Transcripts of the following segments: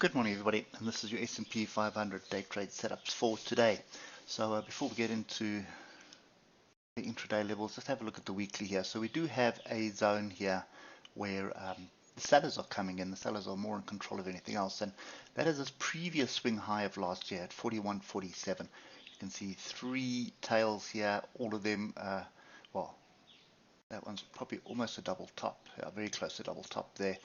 Good morning, everybody, and this is your S&P 500 day trade setups for today. So before we get into the intraday levels, let's have a look at the weekly here. So we do have a zone here where the sellers are coming in. The sellers are more in control of anything else, and that is this previous swing high of last year at 41.47. You can see three tails here, all of them, well, that one's probably almost a double top, very close to double top there.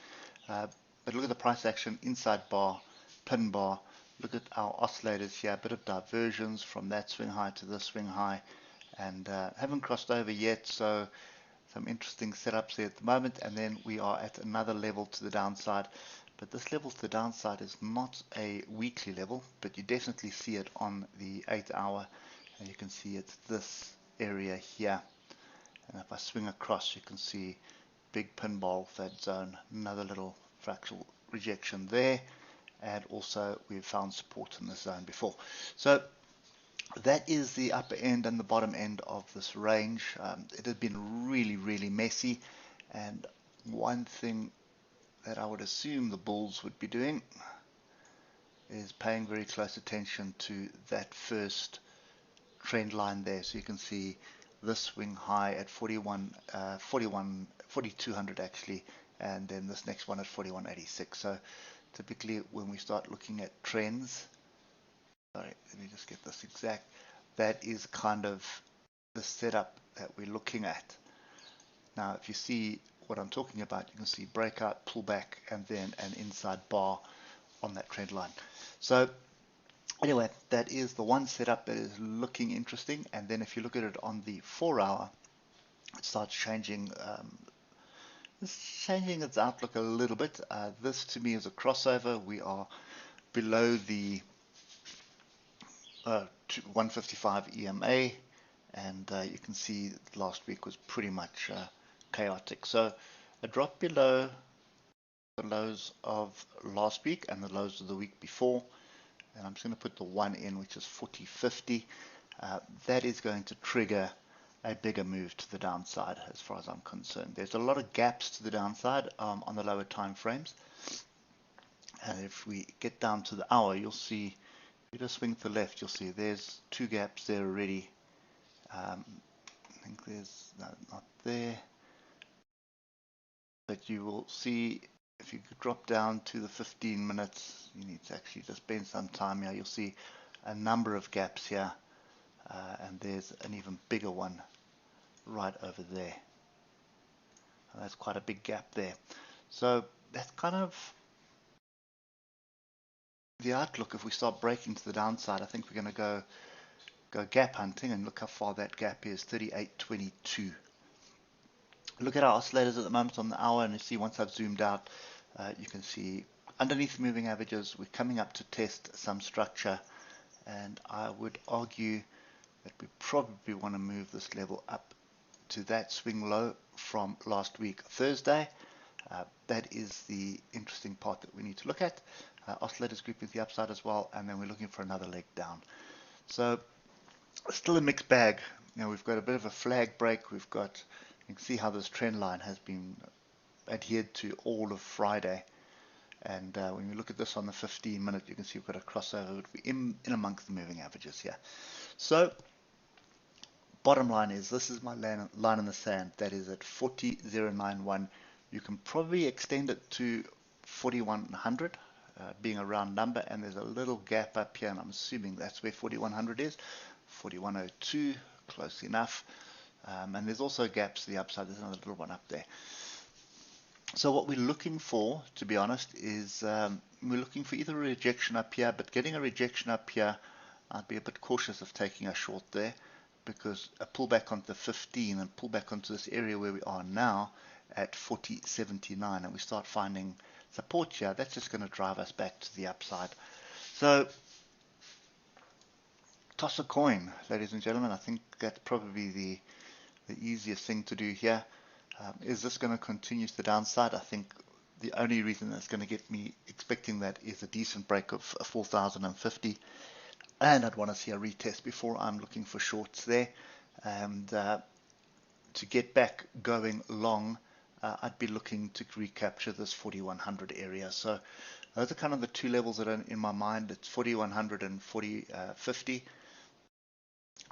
But look at the price action, inside bar, pin bar. Look at our oscillators here, a bit of diversions from that swing high to this swing high, and haven't crossed over yet, so some interesting setups there at the moment. And then we are at another level to the downside, but this level to the downside is not a weekly level, but you definitely see it on the 8-hour, and you can see it's this area here. And if I swing across, you can see big pinball off that zone, another little fractional rejection there, and also we've found support in this zone before. So that is the upper end and the bottom end of this range. It has been really messy, and one thing that I would assume the bulls would be doing is paying very close attention to that first trend line there. So you can see this swing high at 4200 actually, and then this next one at 4186. So typically when we start looking at trends, sorry, let me just get this exact, that is kind of the setup that we're looking at. Now if you see what I'm talking about, you can see breakout, pullback, and then an inside bar on that trend line. So anyway, that is the one setup that is looking interesting. And then if you look at it on the 4-hour, it starts changing its outlook a little bit. This to me is a crossover. We are below the 155 EMA, and you can see last week was pretty much chaotic. So a drop below the lows of last week and the lows of the week before, and I'm just going to put the one in, which is 40.50. That is going to trigger a bigger move to the downside as far as I'm concerned. There's a lot of gaps to the downside on the lower time frames, and if we get down to the hour, you'll see, if you just swing to the left, you'll see there's two gaps there already. I think there's not there, but you will see if you drop down to the 15 minutes, you need to actually just spend some time here. You'll see a number of gaps here, and there's an even bigger one right over there. And that's quite a big gap there. So that's kind of the outlook. If we start breaking to the downside, I think we're going to go gap hunting, and look how far that gap is, 38.22. Look at our oscillators at the moment on the hour, and you see once I've zoomed out, you can see underneath the moving averages, we're coming up to test some structure, and I would argue that we probably want to move this level up to that swing low from last week, Thursday. That is the interesting part that we need to look at. Oscillators group with the upside as well, and then we're looking for another leg down. So still a mixed bag. You know, we've got a bit of a flag break. We've got, you can see how this trend line has been adhered to all of Friday. And when you look at this on the 15-minute, you can see we've got a crossover in amongst the moving averages here. So bottom line is, this is my line in the sand. That is at 40.091. You can probably extend it to 4100, being a round number, and there's a little gap up here, and I'm assuming that's where 4100 is. 4102, close enough. And there's also gaps to the upside. There's another little one up there. So what we're looking for, to be honest, is we're looking for either a rejection up here, but getting a rejection up here, I'd be a bit cautious of taking a short there, because a pullback onto the 15 and pullback onto this area where we are now at 40.79, and we start finding support here, that's just going to drive us back to the upside. So toss a coin, ladies and gentlemen. I think that's probably the easiest thing to do here. Is this going to continue to the downside? I think the only reason that's going to get me expecting that is a decent break of 4,050, and I'd want to see a retest before I'm looking for shorts there. And to get back going long, I'd be looking to recapture this 4100 area. So those are kind of the two levels that are in my mind. It's 4100 and 4050.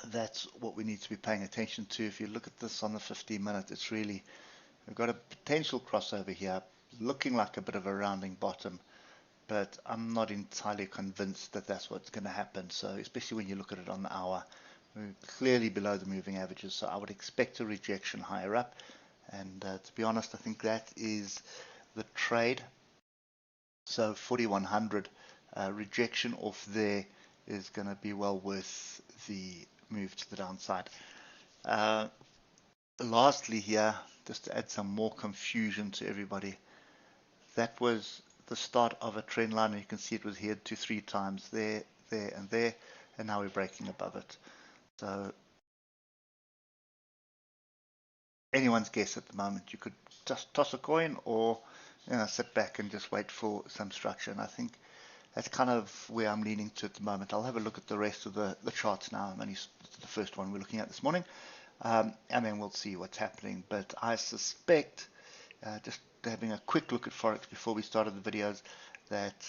That's what we need to be paying attention to. If you look at this on the 15-minute, it's really, we've got a potential crossover here, looking like a bit of a rounding bottom, but I'm not entirely convinced that that's what's going to happen. So especially when you look at it on the hour, we're clearly below the moving averages, so I would expect a rejection higher up. And to be honest, I think that is the trade. So 4100 rejection off there is going to be well worth the move to the downside. Lastly here, just to add some more confusion to everybody, that was the start of a trend line, and you can see it was here 2-3 times there, there, and now we're breaking above it. So anyone's guess at the moment. You could just toss a coin, or sit back and just wait for some structure. And I think that's kind of where I'm leaning to at the moment. I'll have a look at the rest of the charts now. I'm only the first one we're looking at this morning, and then we'll see what's happening. But I suspect, just having a quick look at Forex before we started the videos, that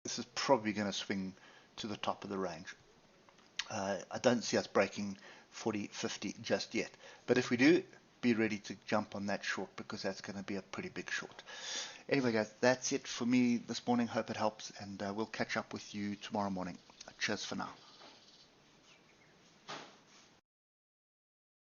this is probably going to swing to the top of the range. I don't see us breaking 40.50 just yet, but if we do, be ready to jump on that short, because that's going to be a pretty big short. Anyway guys, that's it for me this morning. Hope it helps, and we'll catch up with you tomorrow morning. Cheers for now.